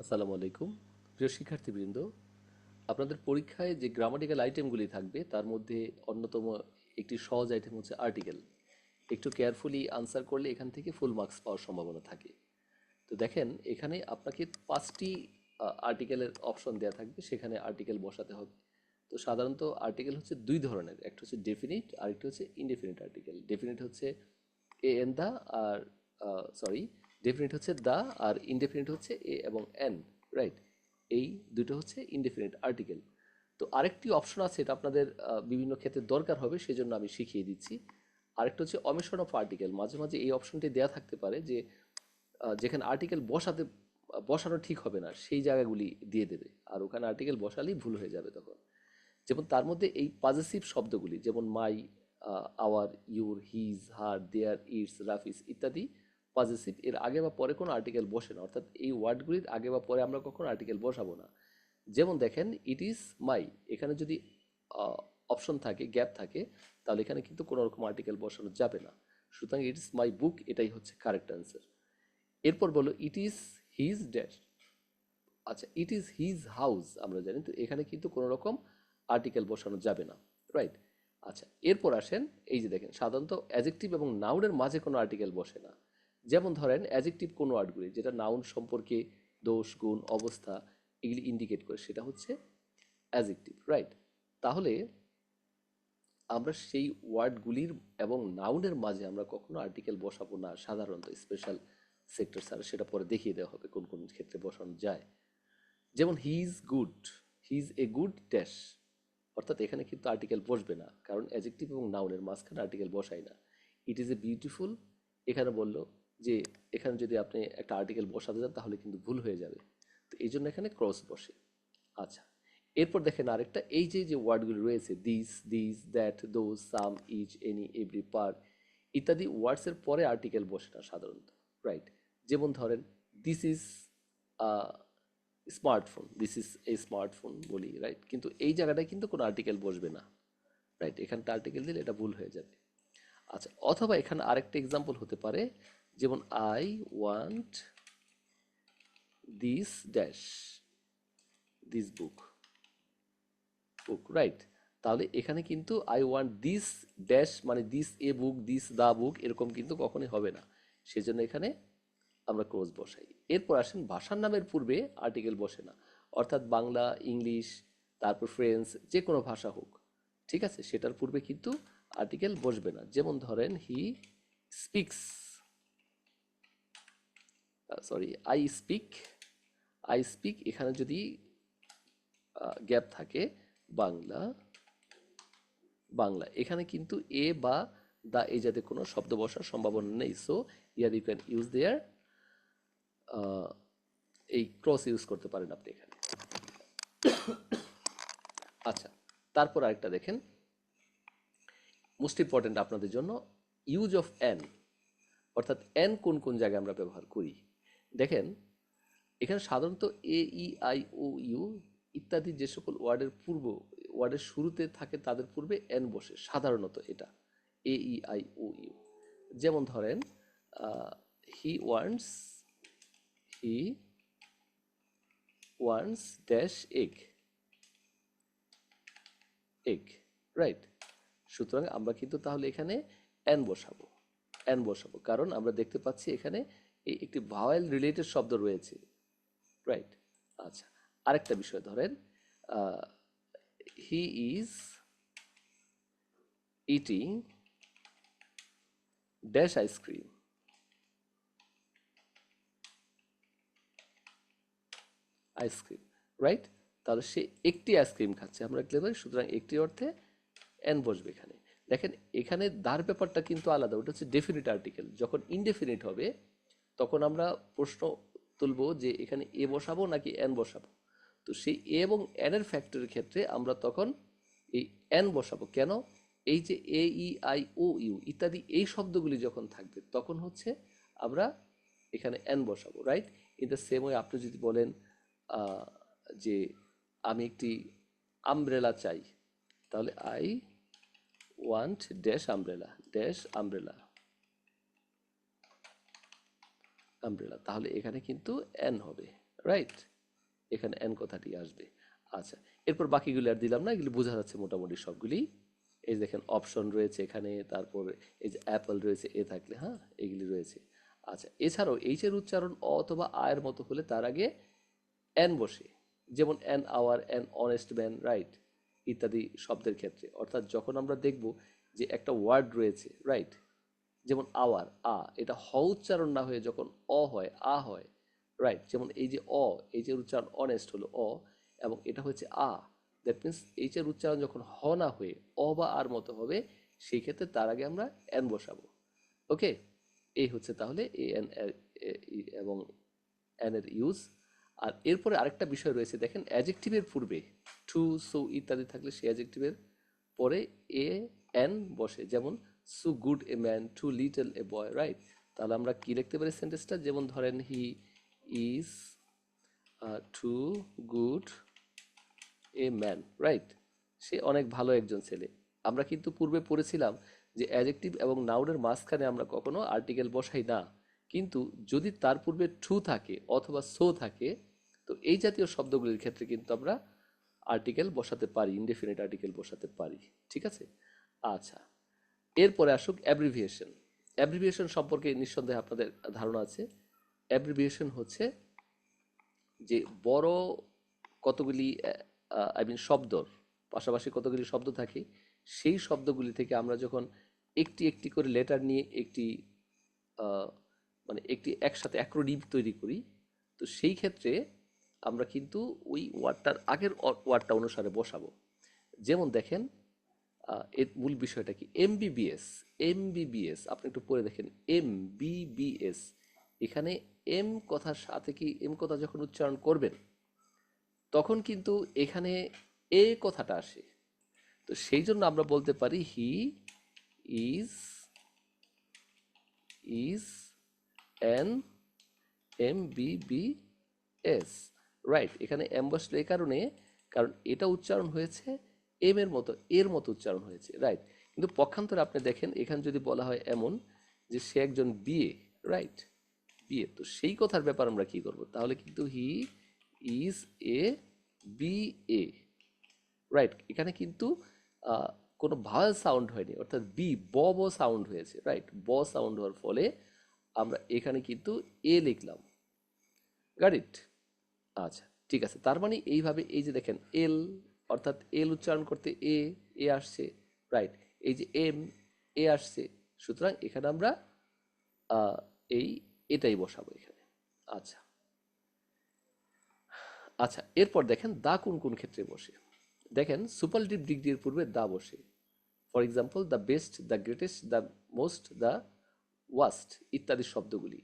আসসালামু আলাইকুম প্রিয় শিক্ষার্থীবৃন্দ। আপনাদের পরীক্ষায় যে গ্রামাটিক্যাল আইটেমগুলি থাকবে তার মধ্যে অন্যতম একটি সহজ আইটেম হচ্ছে আর্টিকেল। একটু কেয়ারফুলি আনসার করলে এখান থেকে ফুল মার্কস পাওয়ার সম্ভাবনা থাকে। তো দেখেন, এখানে আপনাকে 5টি আর্টিকেলের অপশন দেওয়া থাকবে, সেখানে আর্টিকেল বসাতে হবে। তো সাধারণত আর্টিকেল হচ্ছে দুই ধরনের, একটা হচ্ছে ডেফিনিট আর একটা হচ্ছে ইনডেফিনিট আর্টিকেল। ডেফিনিট হচ্ছে এ এন দা, আর সরি, ডেফিনিট হচ্ছে দা, আর ইনডেফিনিট হচ্ছে এ এবং এন, রাইট? এই দুটো হচ্ছে ইনডেফিনিট আর্টিকেল। তো আরেকটি অপশন আছে, এটা আপনাদের বিভিন্ন ক্ষেত্রে দরকার হবে, সেজন্য আমি শিখিয়ে দিচ্ছি। আরেকটা হচ্ছে অমিশন অফ আর্টিকেল। মাঝে মাঝে এই অপশনটি দেওয়া থাকতে পারে যে যেখানে আর্টিকেল বসানো ঠিক হবে না সেই জায়গাগুলি দিয়ে দেবে, আর ওখানে আর্টিকেল বসালেই ভুল হয়ে যাবে তখন। যেমন তার মধ্যে এই পজেসিভ শব্দগুলি, যেমন my, our, your, his, her, their, its, রাফিস ইত্যাদি পজেসিভ, এর আগে বা পরে কোনো আর্টিকেল বসে না, অর্থাৎ এই ওয়ার্ডগুলির আগে বা পরে আমরা কখনো আর্টিকেল বসাবো না। যেমন দেখেন, ইট ইজ মাই, এখানে যদি অপশন থাকে, গ্যাপ থাকে, তাহলে এখানে কিন্তু কোনো রকম আর্টিকেল বসানো যাবে না। সুতরাং ইট ইজ মাই বুক, এটাই হচ্ছে কারেক্ট অ্যান্সার। এরপর বলো ইট ইজ হিজ ড্যাশ। আচ্ছা, ইট ইজ হিজ হাউস আমরা জানি, তো এখানে কিন্তু কোনো রকম আর্টিকেল বসানো যাবে না, রাইট? আচ্ছা, এরপর আসেন, এই যে দেখেন, সাধারণত অ্যাজেক্টিভ এবং নাউনের মাঝে কোনো আর্টিকেল বসে না। যেমন ধরেন অ্যাজেক্টিভ কোন ওয়ার্ডগুলি যেটা নাউন সম্পর্কে দোষ, গুণ, অবস্থা এগুলি ইন্ডিকেট করে, সেটা হচ্ছে অ্যাজেক্টিভ, রাইট? তাহলে আমরা সেই ওয়ার্ডগুলির এবং নাউনের মাঝে আমরা কখনো আর্টিকেল বসাবো না সাধারণত, স্পেশাল সেক্টর ছাড়া। সেটা পরে দেখিয়ে দেওয়া হবে কোন কোন ক্ষেত্রে বসানো যায়। যেমন he is good, he is a good dash, অর্থাৎ এখানে কিন্তু আর্টিকেল বসবে না, কারণ অ্যাজেক্টিভ এবং নাউনের মাঝখানে আর্টিকেল বসাই না। ইট ইজ এ বিউটিফুল, এখানে বললো যে এখানে যদি আপনি একটা আর্টিকেল বসাতে যান তাহলে কিন্তু ভুল হয়ে যাবে, তো এই জন্য এখানে ক্রস বসে। আচ্ছা, এরপর দেখেন আরেকটা, এই যে যে ওয়ার্ডগুলি রয়েছে, this that, those, some, each, any, every, per ইত্যাদি ওয়ার্ডসের পরে আর্টিকেল বসে না সাধারণত, রাইট? যেমন ধরেন this is smartphone, this is a smartphone বলি, রাইট? কিন্তু এই জায়গাটায় কিন্তু কোনো আর্টিকেল বসবে না, রাইট? এখানটা আর্টিকেল দিলে এটা ভুল হয়ে যাবে। আচ্ছা, অথবা এখানে আরেকটা এক্সাম্পল হতে পারে, যেমন I want this dash, this book, right? তাহলে এখানে কিন্তু আই ওয়ান্ট দিস ড্যাশ মানে this a book, this the book, এরকম কিন্তু কখনোই হবে না, সেজন্য এখানে আমরা ক্লোজ বসাই। এরপর আসেন, ভাষার নামের পূর্বে আর্টিকেল বসে না, অর্থাৎ বাংলা, ইংলিশ, তারপর ফ্রেঞ্চ, যে কোনো ভাষা হোক, ঠিক আছে, সেটার পূর্বে কিন্তু আর্টিকেল বসবে না। যেমন ধরেন he speaks, sorry, I speak, এখানে যদি গ্যাপ থাকে, বাংলা, এখানে কিন্তু এ বা দা এই জাতীয় কোনো শব্দ বসার সম্ভাবনা নেই। So here you can use there, এই ক্রস ইউজ করতে পারেন আপনি এখানে। আচ্ছা, তারপর আরেকটা দেখেন, মোস্ট ইম্পর্টেন্ট আপনাদের জন্য, ইউজ অফ অ্যান, অর্থাৎ অ্যান কোন কোন জায়গায় আমরা ব্যবহার করি। দেখেন, এখানে সাধারণত এ, ই, আই, ও, ইউ ইত্যাদি যে সকল ওয়ার্ডের শুরুতে থাকে তাদের পূর্বে এন বসে সাধারণত, এটা এ, ই, আই, ও, ইউ। যেমন ধরেন he wants, he wants dash egg, right? সুতরাং আমরা কিন্তু তাহলে এখানে এন বসাবো কারণ আমরা দেখতে পাচ্ছি এখানে একটি ভাওয়েল রিলেটেড শব্দ রয়েছে, রাইট? আচ্ছা, আরেকটা বিষয় ধরেন, he is eating dash ice cream, right? তাহলে সে একটি আইসক্রিম খাচ্ছে, আমরা লিখতে পারি, সুতরাং একটি অর্থে এন বসবে এখানে। দেখেন, এখানে দার ব্যাপারটা কিন্তু আলাদা, ওটা হচ্ছে ডেফিনিট আর্টিকেল। যখন ইনডেফিনিট হবে তখন আমরা প্রশ্ন তুলবো যে এখানে এ বসাবো নাকি এন বসাবো। তো সেই এ এবং এন এর ফ্যাক্টরের ক্ষেত্রে আমরা তখন এই এন বসাবো। কেন? এই যে এ, ই, আই, ও, ইউ ইত্যাদি এই শব্দগুলি যখন থাকবে তখন হচ্ছে আমরা এখানে এন বসাবো, right? In the same way আপনি যদি বলেন যে আমি একটি আমব্রেলা চাই, তাহলে আই ওয়ান্ট আমব্রেলা, তাহলে এখানে কিন্তু এন হবে, রাইট? এখানে অ্যান কথাটি আসবে। আচ্ছা, এরপর বাকিগুলো আর দিলাম না, এগুলি বোঝা যাচ্ছে মোটামুটি সবগুলি। এই যে দেখেন অপশন রয়েছে এখানে, তারপর এই যে অ্যাপল রয়েছে এ থাকলে, হ্যাঁ এগুলি রয়েছে। আচ্ছা, এছাড়াও এইচ এর উচ্চারণ অ অথবা আয়ের মতো হলে তার আগে অ্যান বসে, যেমন an hour, an honest man, right, ইত্যাদি শব্দের ক্ষেত্রে। অর্থাৎ যখন আমরা দেখব যে একটা ওয়ার্ড রয়েছে, রাইট, যেমন আওয়ার, এটা হ উচ্চারণ না হয়ে যখন অ হয়, হয়, রাইট, যেমন এই যে এই যে উচ্চারণ অনেস্ট হলো এবং এটা হচ্ছে দ্যাট মিনস এইচ এর উচ্চারণ যখন হ না হয়ে বা আর মতো হবে, সেই ক্ষেত্রে তার আগে আমরা এন বসাবো। ওকে, এই হচ্ছে তাহলে এ এন এবং এন এর ইউজ। আর এরপরে আরেকটা বিষয় রয়েছে, দেখেন অ্যাজেক্টিভের পূর্বে টু, সো ইত্যাদি থাকলে সেই অ্যাজেক্টিভের পরে এ এন বসে, যেমন so good a man, too little a boy, right. তাহলে আমরা কি লিখতে পারি সেন্টেন্সটা, যেমন ধরেন he is too good a man, right, সে অনেক ভালো একজন ছেলে। আমরা কিন্তু পূর্বে পড়েছিলাম যে অ্যাডজেক্টিভ এবং নাউনের মাঝখানে আমরা কখনো আর্টিকেল বসাই না, কিন্তু যদি তার পূর্বে টু থাকে অথবা সো থাকে, তো এই জাতীয় শব্দগুলির ক্ষেত্রে কিন্তু আমরা আর্টিকেল বসাতে পারি, ইনডেফিনিট আর্টিকেল বসাতে পারি। ঠিক আছে। আচ্ছা, এরপরে আসুক অ্যাব্রিভিয়েশন। অ্যাব্রিভিয়েশন সম্পর্কে নিঃসন্দেহে আপনাদের ধারণা আছে। অ্যাব্রিভিয়েশন হচ্ছে যে বড় কতগুলি শব্দর পাশাপাশি কতগুলি শব্দ থাকে, সেই শব্দগুলি থেকে আমরা যখন একটি একটি করে লেটার নিয়ে একটি আহ, মানে একটি একসাথে অ্যাক্রোনিম তৈরি করি, তো সেই ক্ষেত্রে আমরা কিন্তু ওই ওয়ার্ডটার আগের ওয়ার্ডটা অনুসারে বসাবো। যেমন দেখেন, এর মূল বিষয়টা কি, এমবিবিএস। এমবিবিএস আপনি একটু পড়ে দেখেন, এমবিবিএস, এখানে এম কথার সাথে কি, এম কথা যখন উচ্চারণ করবেন তখন কিন্তু এখানে এ কথাটা আসে। তো সেই জন্য আমরা বলতে পারি he is is an MBBS, right. এখানে এম বসলে এই কারণে, কারণ এটা উচ্চারণ হয়েছে এম এর মতো, এর মতো উচ্চারণ হয়েছে, রাইট। কিন্তু পক্ষান্তরে আপনি দেখেন এখানে যদি বলা হয় এমন যে সে একজন বিয়ে, রাইট, বিয়ে, তো সেই কথার ব্যাপার আমরা কি করব, তাহলে কিন্তু he is a B A, right. এখানে কিন্তু আহ, কোনো ভাওয়েল সাউন্ড হয়নি, অর্থাৎ ব ব সাউন্ড হয়েছে, রাইট, ব সাউন্ড হওয়ার ফলে আমরা এখানে কিন্তু এ লিখলাম, গট ইট। আচ্ছা, ঠিক আছে, তার মানে এইভাবে এই যে দেখেন এল, অর্থাৎ এল উচ্চারণ করতে এ, এ আসছে, রাইট, এই যে এম, এ আসছে, সুতরাং এখানে আমরা আহ, এই এটাই বসাবো এখানে। আচ্ছা, আচ্ছা, এরপর দেখেন দা কোন কোন ক্ষেত্রে বসে। দেখেন সুপারলেটিভ ডিগ্রির পূর্বে দা বসে, for example the best, the greatest, the most, the worst ইত্যাদি শব্দগুলি।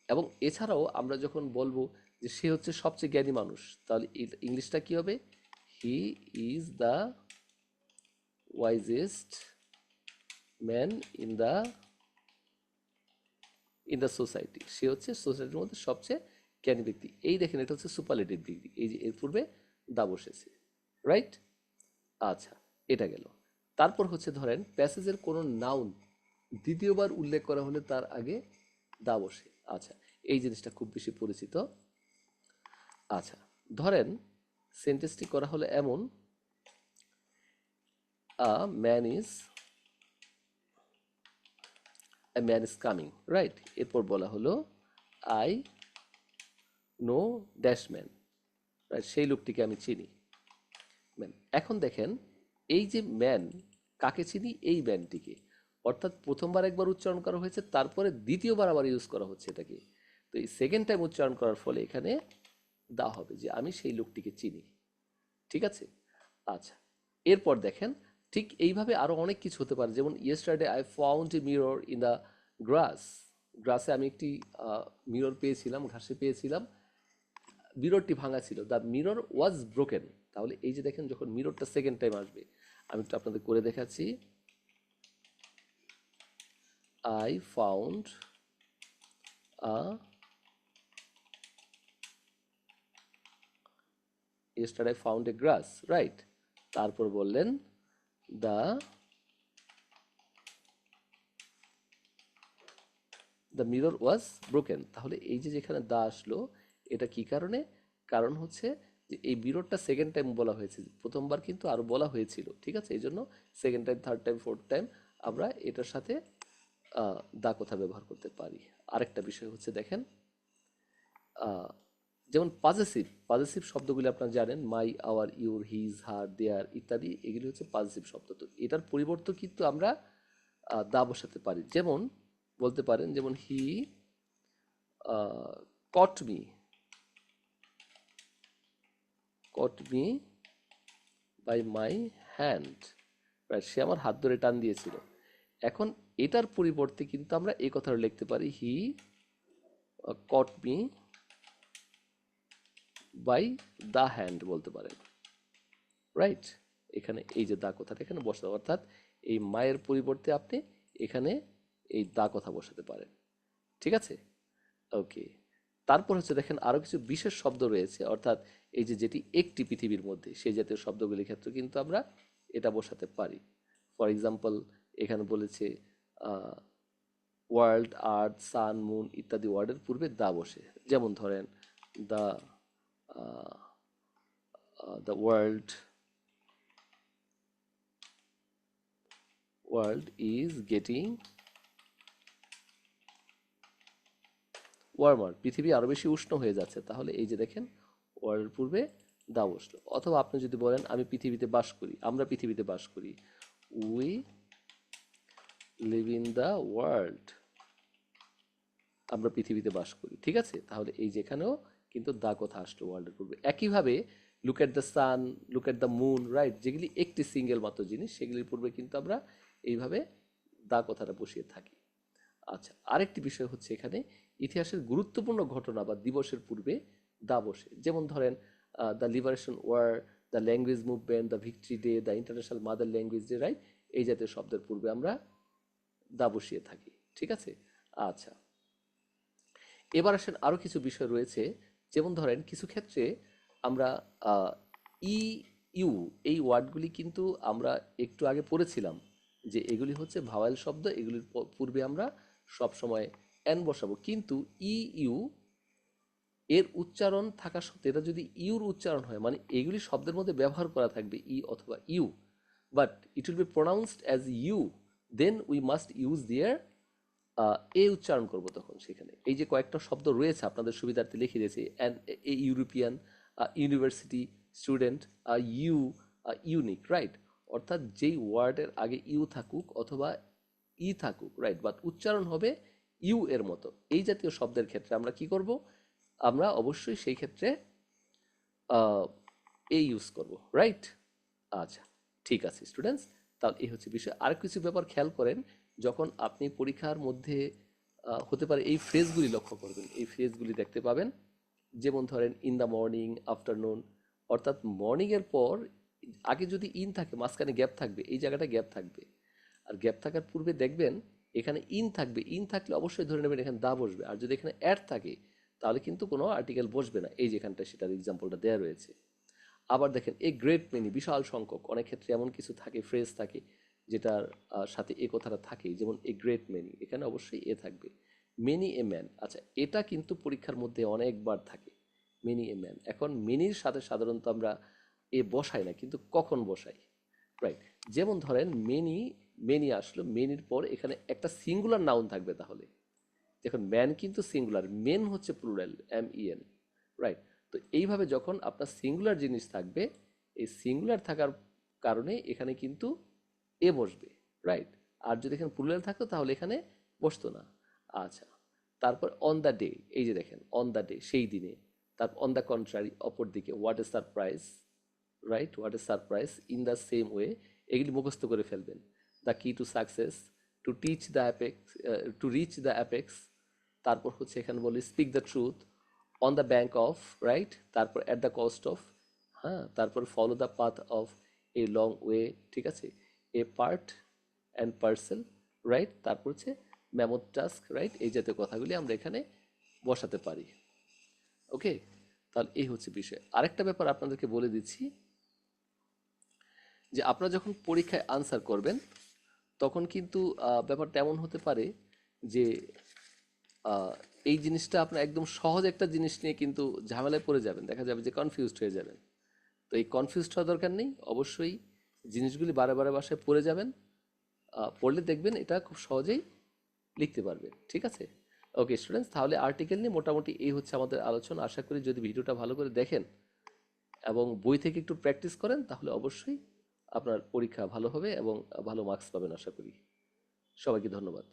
এবং এছাড়াও আমরা যখন বলবো যে সে হচ্ছে সবচেয়ে জ্ঞানী মানুষ, তাহলে ইংলিশটা কি হবে, he is the wisest man in the society, সে হচ্ছে সোসাইটির মধ্যে সবচেয়ে জ্ঞানী ব্যক্তি। এই দেখেন এটা হচ্ছে সুপারলেটিভ ডিগ্রি, এই যে এর পূর্বে দা বসেছে, রাইট। আচ্ছা, এটা গেল। তারপর হচ্ছে ধরেন প্যাসেজের কোনো নাউন দ্বিতীয়বার উল্লেখ করা হলে তার আগে দা বসে। আচ্ছা, এই জিনিসটা খুব বেশি পরিচিত। আচ্ছা, ধরেন সেন্টেন্সটি করা হলো এমন, a man is a man is coming, right. এরপর বলা হলো I know dash man, right, সেই লোকটিকে আমি চিনি, ম্যান। এখন দেখেন এই যে ম্যান, কাকে চিনি, এই ম্যানটিকে, অর্থাৎ প্রথমবার একবার উচ্চারণ করা হয়েছে, তারপরে দ্বিতীয়বার আবার ইউজ করা হচ্ছে এটাকে। তো এই সেকেন্ড টাইম উচ্চারণ করার ফলে এখানে দা হবে, যে আমি সেই লোকটিকে চিনি। ঠিক আছে। আচ্ছা, এরপর দেখেন ঠিক এইভাবে আরো অনেক কিছু হতে পারে, যেমন yesterday I found a mirror in the grass, গ্রাসে আমি একটি মিরর পেয়েছিলাম, ঘাসে পেয়েছিলাম, মিররটি ভাঙা ছিল, দ্য মিরর ওয়াজ ব্রোকেন। তাহলে এই যে দেখেন যখন মিররটা সেকেন্ড টাইম আসবে, আমি একটু আপনাদের করে দেখাচ্ছি, I found a yesterday I found a grass, right, তারপর বললেন the the mirror was broken। তাহলে এই যে যেখানে দা আসলো, এটা কি কারণে, কারণ হচ্ছে যে এই বিরোধটা সেকেন্ড টাইম বলা হয়েছে, প্রথমবার কিন্তু আরো বলা হয়েছিল, ঠিক আছে? এই জন্য second time, third time, fourth time আমরা এটার সাথে দা কথা ব্যবহার করতে পারি। আরেকটা বিষয় হচ্ছে দেখেন, আহ, যেমন পজেসিভ পজেসিভ শব্দগুলি আপনারা জানেন, মাই, আওয়ার, ইউর, হিজ, হার, দেয়ার ইত্যাদি, এগুলি হচ্ছে পজেসিভ শব্দ। তো এটার পরিবর্তে কিন্তু আমরা দা বসাতে পারি। যেমন বলতে পারেন, যেমন he caught me, caught me by my hand, সে আমার হাত ধরে টান দিয়েছিল। এখন এটার পরিবর্তে কিন্তু আমরা এই কথাটা লিখতে পারি, হি caught me by the hand বলতে পারেন, রাইট? এখানে এই যে দা কথাটা এখানে বসাতে, অর্থাৎ এই মায়ের পরিবর্তে আপনি এখানে এই দা কথা বসাতে পারেন, ঠিক আছে? ওকে। তারপর হচ্ছে দেখেন আরো কিছু বিশেষ শব্দ রয়েছে, অর্থাৎ এই যে যেটি একটি পৃথিবীর মধ্যে, সেই জাতীয় শব্দগুলির ক্ষেত্রে কিন্তু আমরা এটা বসাতে পারি। ফর এক্সাম্পল, এখানে বলেছে ওয়ার্ল্ড, আর্থ, সান, মুন ইত্যাদি ওয়ার্ডের পূর্বে দা বসে। যেমন ধরেন the the world is getting warmer, পৃথিবী আরো বেশি উষ্ণ হয়ে যাচ্ছে। তাহলে এই যে দেখেন ওয়ার্ল্ডের পূর্বে দা বসলো। অথবা আপনি যদি বলেন আমি পৃথিবীতে বাস করি, আমরা পৃথিবীতে বাস করি, we live in the world, আমরা পৃথিবীতে বাস করি, ঠিক আছে? তাহলে এই যেখানেও কিন্তু দা কথা আসলো ওয়ার্ল্ডের পূর্বে। একইভাবে look at the sun, look at the moon, right, যেগুলি একটি সিঙ্গেল মাত্র জিনিস, সেগুলির পূর্বে কিন্তু আমরা এইভাবে দা কথাটা বসিয়ে থাকি। আচ্ছা, আরেকটি বিষয় হচ্ছে এখানে ইতিহাসের গুরুত্বপূর্ণ ঘটনা বা দিবসের পূর্বে দা বসে। যেমন ধরেন the liberation war, the language movement, the victory day, the international mother language day, right, এই জাতীয় শব্দের পূর্বে আমরা দা বসিয়ে থাকি, ঠিক আছে? আচ্ছা, এবার আসেন আরো কিছু বিষয় রয়েছে। যেমন ধরেন কিছু ক্ষেত্রে আমরা ই, ইউ, এই ওয়ার্ডগুলি কিন্তু আমরা একটু আগে পড়েছিলাম যে এগুলি হচ্ছে ভাওয়েল শব্দ, এগুলির পূর্বে আমরা সব সময় এন বসাবো। কিন্তু ই, ইউ এর উচ্চারণ থাকা সত্ত্বেও এটা যদি ইউর উচ্চারণ হয়, মানে এগুলি শব্দের মধ্যে ব্যবহার করা থাকবে ই অথবা U, but it will be pronounced as U, then we must use there a উচ্চারণ করব তখন সেখানে। এই যে কয়েকটা শব্দ রয়েছে আপনাদের সুবিধার্থে লিখে দিয়েছি, an, a European, university student, U, unique, right? অর্থাৎ যেই ওয়ার্ডের আগে ইউ থাকুক অথবা ই থাকুক, রাইট, বাট উচ্চারণ হবে ইউ এর মতো, এই জাতীয় শব্দের ক্ষেত্রে আমরা কি করব? আমরা অবশ্যই সেই ক্ষেত্রে এ ইউজ করব, রাইট? আচ্ছা, ঠিক আছে স্টুডেন্টস, তাহলে এই হচ্ছে বিষয়। আর কিছু ব্যাপার খেয়াল করেন, যখন আপনি পরীক্ষার মধ্যে হতে পারে এই ফ্রেজগুলি লক্ষ্য করবেন, এই ফ্রেজগুলি দেখতে পাবেন। যেমন ধরেন ইন দ্য মর্নিং, আফটারনুন, অর্থাৎ মর্নিং এর পর আগে যদি ইন থাকে মাঝখানে গ্যাপ থাকবে, এই জায়গাটা গ্যাপ থাকবে। আর গ্যাপ থাকার পূর্বে দেখবেন এখানে ইন থাকবে, ইন থাকলে অবশ্যই ধরে নেবেন এখানে দা বসবে। আর যদি এখানে অ্যাড থাকে তাহলে কিন্তু কোনো আর্টিকেল বসবে না, এই যেখানটা সেটার এক্সাম্পলটা দেওয়া রয়েছে। আবার দেখেন এ গ্রেট মেনি, বিশাল সংখ্যক, অনেক ক্ষেত্রে এমন কিছু থাকে, ফ্রেজ থাকে যেটার সাথে এ কথাটা থাকে, যেমন এ গ্রেট মেনি, এখানে অবশ্যই এ থাকবে। মেনি এ ম্যান, আচ্ছা এটা কিন্তু পরীক্ষার মধ্যে অনেকবার থাকে, মেনি এ ম্যান। এখন মেনির সাথে সাধারণত আমরা এ বসাই না, কিন্তু কখন বসাই, রাইট? যেমন ধরেন মেনি, মেনি আসলো, মেনির পর এখানে একটা সিঙ্গুলার নাউন থাকবে, তাহলে দেখুন ম্যান কিন্তু সিঙ্গুলার, মেন হচ্ছে প্লুরাল, MEN, রাইট? তো এইভাবে যখন আপনার সিঙ্গুলার জিনিস থাকবে, এই সিঙ্গুলার থাকার কারণে এখানে কিন্তু এ বসবে, রাইট? আর যদি এখানে প্লুরাল থাকতো তাহলে এখানে বসতো না। আচ্ছা, তারপর অন দ্য ডে, এই যে দেখেন অন দ্য ডে, সেই দিনে। তারপর অন দ্য কন্ট্রারি, অপর দিকে, what a surprise, right, what a surprise, in the same way, এগুলি মুখস্থ করে ফেলবেন। দ্য কি to success, to teach the apex, to reach the apex. তারপর হচ্ছে এখানে বলি speak the truth, on the bank of, right, তারপর অ্যাট দ্য কস্ট অফ, হ্যাঁ, তারপর follow the path of a long way, ঠিক আছে, এ পার্ট অ্যান্ড পার্সেল, রাইট, তারপর হচ্ছে ম্যামথ টাস্ক, রাইট, এই জাতীয় কথাগুলি আমরা এখানে বসাতে পারি। ওকে, তাহলে এই হচ্ছে বিষয়। আরেকটা ব্যাপার আপনাদেরকে বলে দিচ্ছি, যে আপনারা যখন পরীক্ষায় আনসার করবেন তখন কিন্তু ব্যাপারটা এমন হতে পারে যে এই জিনিসটা আপনার একদম সহজ একটা জিনিস নিয়ে কিন্তু ঝামেলায় পড়ে যাবেন, দেখা যাবে যে কনফিউজড হয়ে যাবেন। তো এই কনফিউজড হওয়া দরকার নেই, অবশ্যই জিনিসগুলি বারে বারে বাসায় পড়ে যাবেন, পড়লে দেখবেন এটা খুব সহজেই লিখতে পারবেন। ঠিক আছে? ওকে স্টুডেন্টস, তাহলে আর্টিকেল নিয়ে মোটামুটি এই হচ্ছে আমাদের আলোচনা। আশা করি যদি ভিডিওটা ভালো করে দেখেন এবং বই থেকে একটু প্র্যাকটিস করেন তাহলে অবশ্যই আপনার পরীক্ষা ভালো হবে এবং ভালো মার্কস পাবেন আশা করি। সবাইকে ধন্যবাদ।